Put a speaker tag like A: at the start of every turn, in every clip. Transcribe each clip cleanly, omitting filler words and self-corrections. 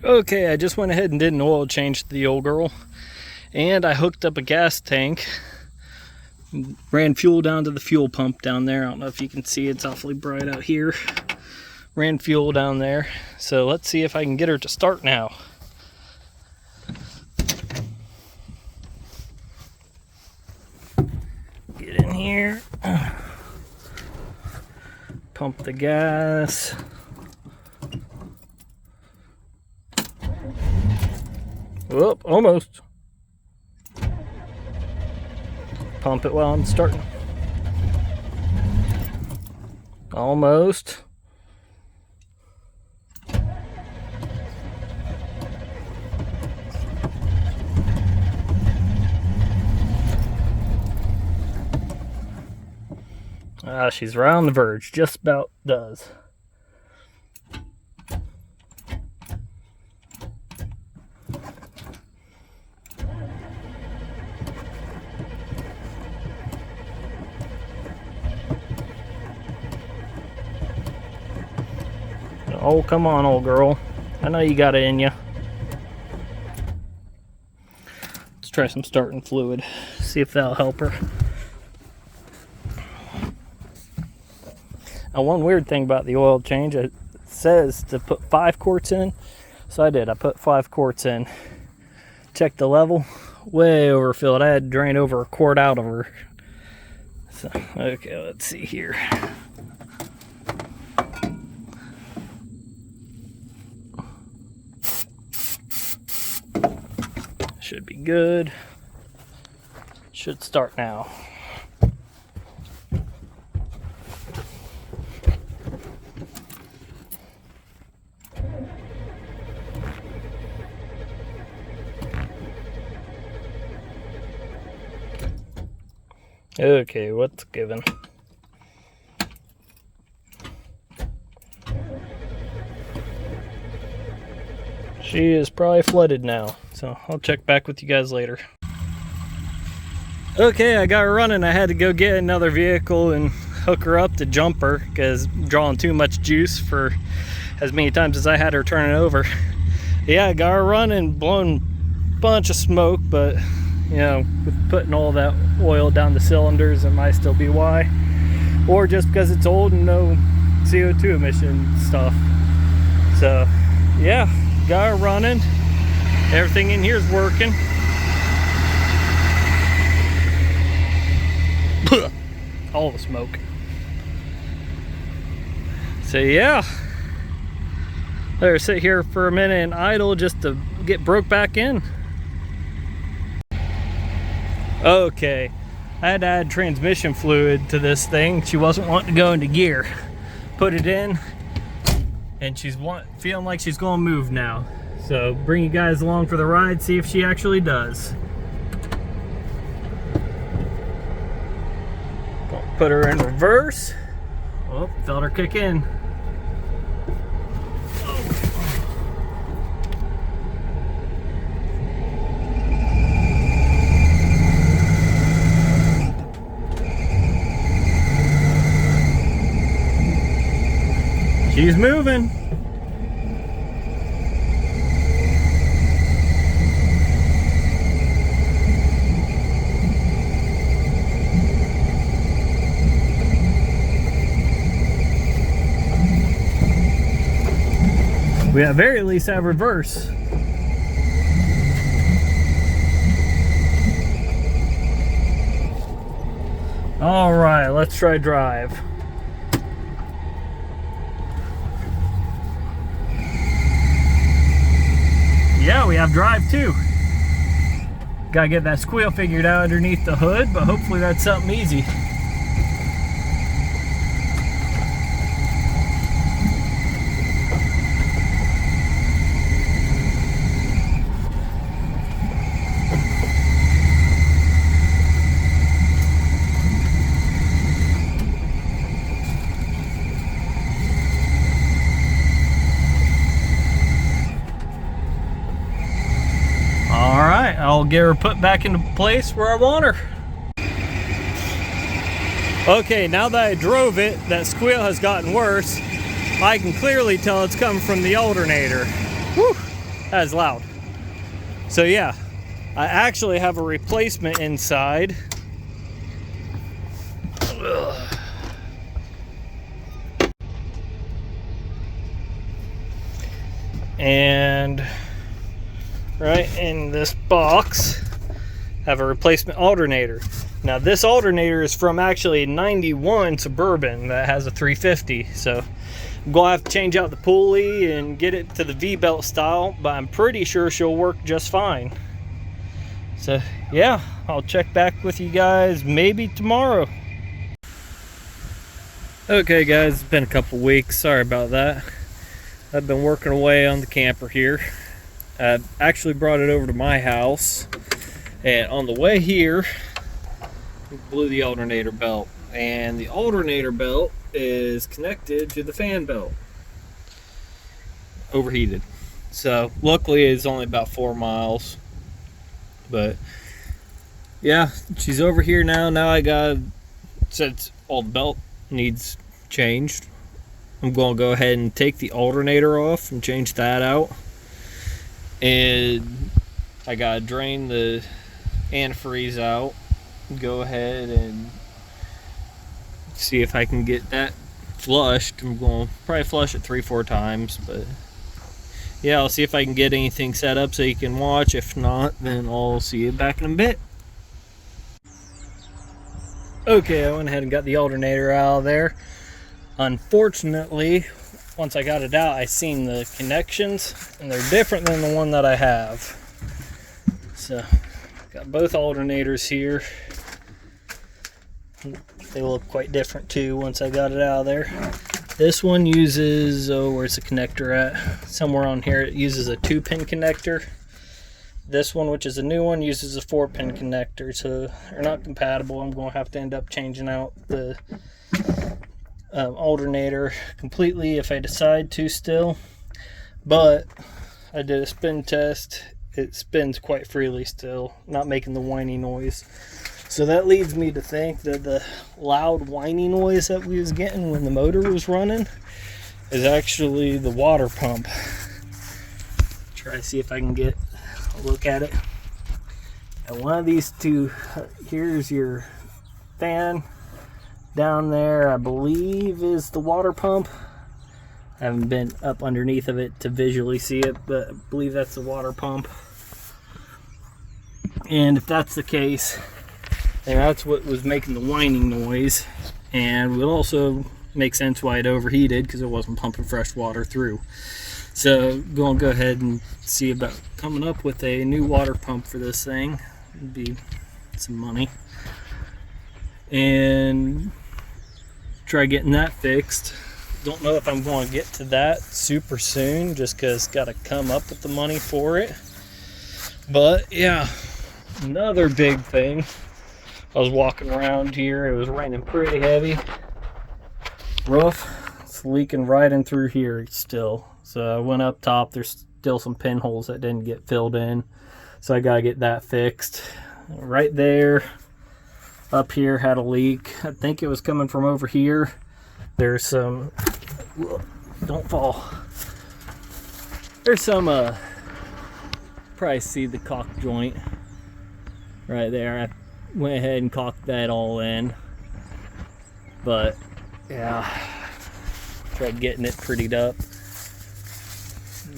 A: Okay, I just went ahead and did an oil change to the old girl, and I hooked up a gas tank, ran fuel down to the fuel pump down there. I don't know if you can see, it's awfully bright out here. Ran fuel down there, so let's see if I can get her to start now. Get in here, pump the gas. Whoop, almost. Pump it while I'm starting. Almost. She's right on the verge, just about does. Oh, come on, old girl. I know you got it in you. Let's try some starting fluid. See if that'll help her. Now, one weird thing about the oil change, it says to put 5 quarts in. So I did. I put 5 quarts in. Checked the level. Way overfilled. I had to drain over a quart out of her. So, okay, let's see here. Should be good. Should start now. Okay, what's given? She is probably flooded now, so I'll check back with you guys later. Okay, I got her running. I had to go get another vehicle and hook her up to jump her because drawing too much juice for as many times as I had her turning over. Yeah, I got her running, blowing a bunch of smoke, but you know, with putting all that oil down the cylinders, it might still be why. Or just because it's old and no CO2 emission stuff. So, yeah, got her running. Everything in here is working. All the smoke. So, yeah. Let her sit here for a minute and idle just to get broke back in. Okay, I had to add transmission fluid to this thing. She wasn't wanting to go into gear. Put it in, and she's feeling like she's gonna move now. So bring you guys along for the ride, see if she actually does. Put her in reverse. Oh, felt her kick in. She's moving. We at very least have reverse. All right, let's try drive. Yeah, we have drive too. Gotta get that squeal figured out underneath the hood, but hopefully that's something easy. I'll get her put back into place where I want her. Okay, now that I drove it, that squeal has gotten worse. I can clearly tell it's coming from the alternator. Whew. as loud. So yeah, I actually have a replacement inside. Ugh. And right in this box have a replacement alternator. Now this alternator is from actually a 91 Suburban that has a 350, so I'm gonna have to change out the pulley and get it to the V-belt style, but I'm pretty sure she'll work just fine. So yeah, I'll check back with you guys maybe tomorrow. Okay guys, it's been a couple weeks, sorry about that. I've been working away on the camper here. I actually brought it over to my house, and on the way here we blew the alternator belt, and the alternator belt is connected to the fan belt. Overheated. So luckily it's only about 4 miles, but yeah, she's over here now. Now I got, since all the belt needs changed, I'm going to go ahead and take the alternator off and change that out. And I got to drain the antifreeze out. Go ahead and see if I can get that flushed. I'm going to probably flush it 3-4 times, but yeah, I'll see if I can get anything set up so you can watch. If not, then I'll see you back in a bit. Okay, I went ahead and got the alternator out of there. Unfortunately, once I got it out, I seen the connections, and they're different than the one that I have. So, got both alternators here. They look quite different too once I got it out of there. This one uses, where's the connector at? Somewhere on here. It uses a 2-pin connector. This one, which is a new one, uses a 4-pin connector, so they're not compatible. I'm going to have to end up changing out the alternator completely if I decide to still. But I did a spin test. It spins quite freely still, not making the whiny noise. So that leads me to think that the loud whiny noise that we was getting when the motor was running is actually the water pump. Try to see if I can get a look at it. And one of these two, here's your fan. Down there, I believe, is the water pump. I haven't been up underneath of it to visually see it, but I believe that's the water pump. And if that's the case, then that's what was making the whining noise, and it would also make sense why it overheated, because it wasn't pumping fresh water through. So going to go ahead and see about coming up with a new water pump for this thing. It'd be some money, and try getting that fixed. Don't know if I'm going to get to that super soon, just because got to come up with the money for it. But yeah, another big thing, I was walking around here, it was raining pretty heavy. Roof, it's leaking right in through here still. So I went up top, there's still some pinholes that didn't get filled in, so I gotta get that fixed. Right there, up here had a leak. I think it was coming from over here. There's some, don't fall. There's some, probably see the caulk joint right there. I went ahead and caulked that all in. But yeah, tried getting it prettied up.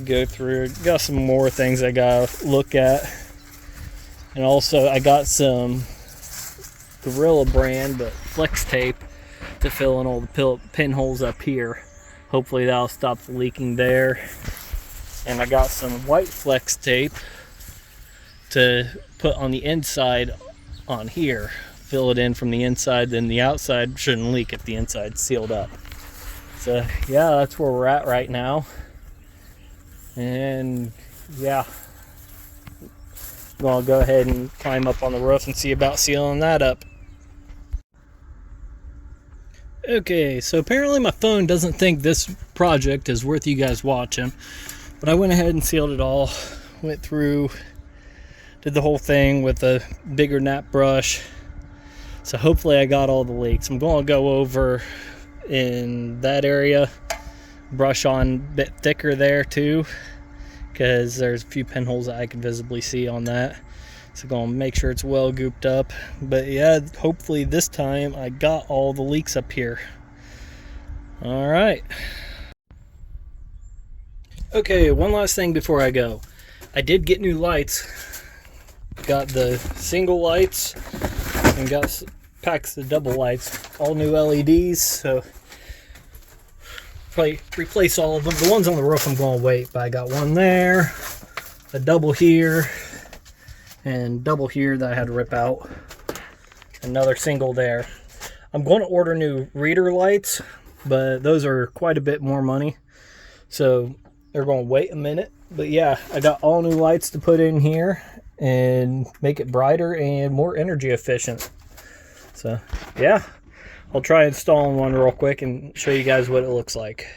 A: Go through, got some more things I gotta look at. And also I got some Gorilla brand, but flex tape to fill in all the pinholes up here. Hopefully that'll stop the leaking there. And I got some white flex tape to put on the inside on here. Fill it in from the inside, then the outside shouldn't leak if the inside's sealed up. So yeah, that's where we're at right now. And yeah, I'm gonna go ahead and climb up on the roof and see about sealing that up. Okay, so apparently my phone doesn't think this project is worth you guys watching, but I went ahead and sealed it all. Went through, did the whole thing with a bigger nap brush. So hopefully I got all the leaks. I'm going to go over in that area, brush on a bit thicker there too, because there's a few pinholes that I can visibly see on that. So going to make sure it's well gooped up. But yeah, hopefully this time I got all the leaks up here. All right. Okay, one last thing before I go. I did get new lights. Got the single lights and got packs of double lights. All new LEDs, so probably replace all of them. The ones on the roof I'm going to wait, but I got one there, a double here, and double here that I had to rip out. Another single there. I'm going to order new reader lights, but those are quite a bit more money, so they're going to wait a minute. But yeah, I got all new lights to put in here and make it brighter and more energy efficient. So yeah, I'll try installing one real quick and show you guys what it looks like.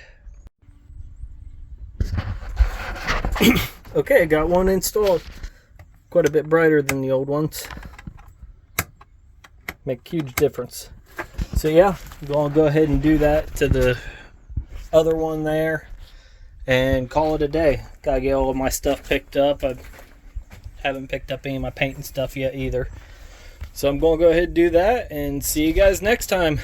A: Okay, I got one installed. Quite a bit brighter than the old ones. Make a huge difference. So yeah, I'm going to go ahead and do that to the other one there and call it a day. Gotta get all of my stuff picked up. I haven't picked up any of my paint and stuff yet either. So I'm going to go ahead and do that and see you guys next time.